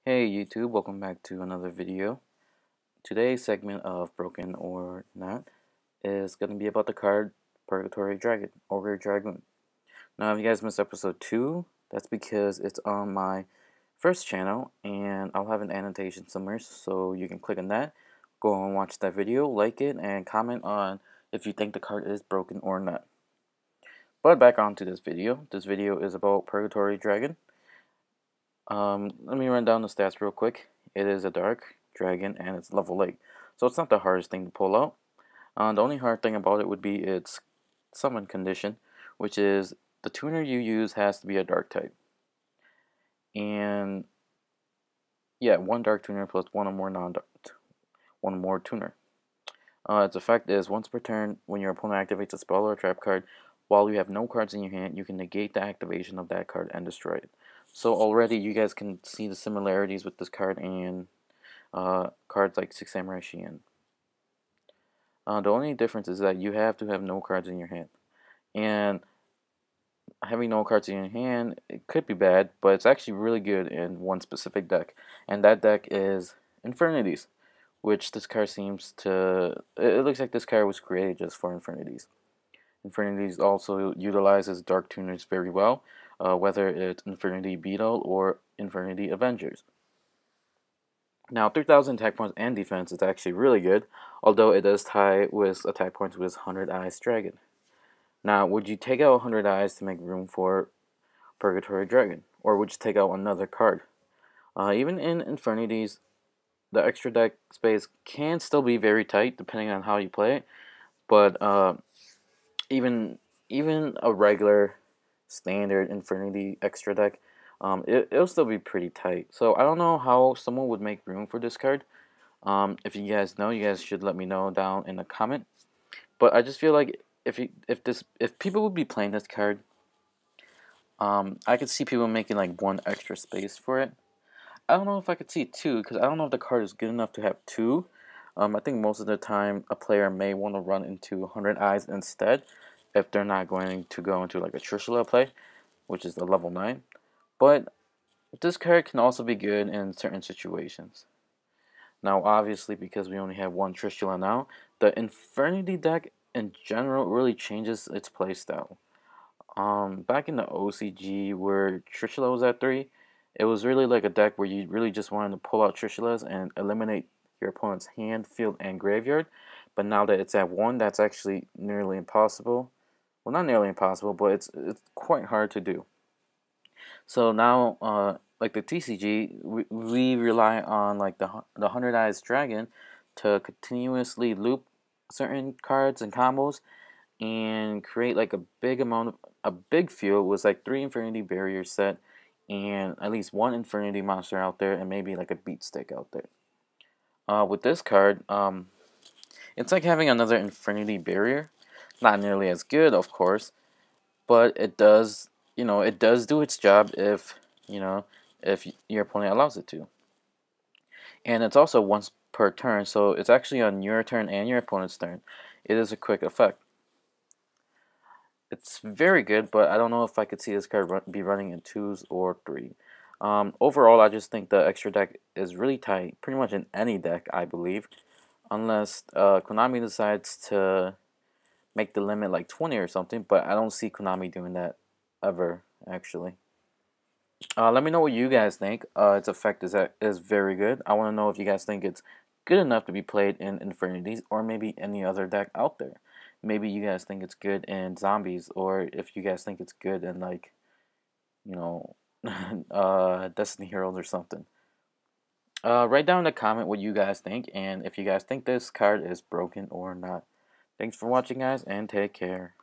Hey YouTube, welcome back to another video. Today's segment of Broken or Not is going to be about the card Purgatory Dragon, Ogre Dragoon. Now if you guys missed episode 2, that's because it's on my first channel and I'll have an annotation somewhere so you can click on that, go and watch that video, like it, and comment on if you think the card is broken or not. But back on to this video. This video is about Purgatory Dragon. Let me run down the stats real quick. It is a dark dragon and it's level 8, so it's not the hardest thing to pull out. The only hard thing about it would be its summon condition, which is the tuner you use has to be a dark type. And yeah, one dark tuner plus one or more non-dark, one or more tuner. Its effect is once per turn, when your opponent activates a spell or a trap card, while you have no cards in your hand, you can negate the activation of that card and destroy it. So already you guys can see the similarities with this card and cards like Six Samurai Shiin. The only difference is that you have to have no cards in your hand. And having no cards in your hand, it could be bad, but it's actually really good in one specific deck. And that deck is Infernities, which this card seems to... It looks like this card was created just for Infernities. Infernities also utilizes Dark Tuners very well, whether it's Infernity Beetle or Infernity Avengers. Now, 3,000 attack points and defense is actually really good, although it does tie with attack points with 100 Eyes Dragon. Now, would you take out 100 Eyes to make room for Purgatory Dragon, or would you take out another card? Even in Infernities, the extra deck space can still be very tight depending on how you play it, but even a regular standard Infernity extra deck, it'll still be pretty tight. So I don't know how someone would make room for this card. If you guys know, you guys should let me know down in the comment. But I just feel like if people would be playing this card, I could see people making like one extra space for it. I don't know if I could see two, because I don't know if the card is good enough to have two. I think most of the time a player may want to run into 100 Eyes instead if they're not going to go into like a Trishula play, which is the level 9. But this card can also be good in certain situations. Now obviously, because we only have one Trishula now, the Infernity deck in general really changes its playstyle. Back in the OCG where Trishula was at 3, it was really like a deck where you really just wanted to pull out Trishulas and eliminate your opponent's hand, field, and graveyard. But now that it's at 1, that's actually nearly impossible. Well, not nearly impossible, but it's quite hard to do. So now, like the TCG, we rely on like the 100 Eyes Dragon to continuously loop certain cards and combos and create like a big field with like 3 Infinity Barriers set and at least 1 Infernity monster out there and maybe like a beat stick out there. With this card, it's like having another Infernity Barrier. Not nearly as good, of course, but it does, it does do its job if your opponent allows it to. And it's also once per turn, so it's actually on your turn and your opponent's turn. It is a quick effect. It's very good, but I don't know if I could see this card be running in 2s or 3. Overall, I just think the extra deck is really tight, pretty much in any deck, I believe, unless Konami decides to make the limit like 20 or something, but I don't see Konami doing that ever, actually. Let me know what you guys think. Its effect is very good. I want to know if you guys think it's good enough to be played in Infernities or maybe any other deck out there. Maybe you guys think it's good in Zombies, or if you guys think it's good in like, Destiny Heroes or something. Write down in the comment what you guys think and if you guys think this card is broken or not. Thanks for watching, guys, and take care.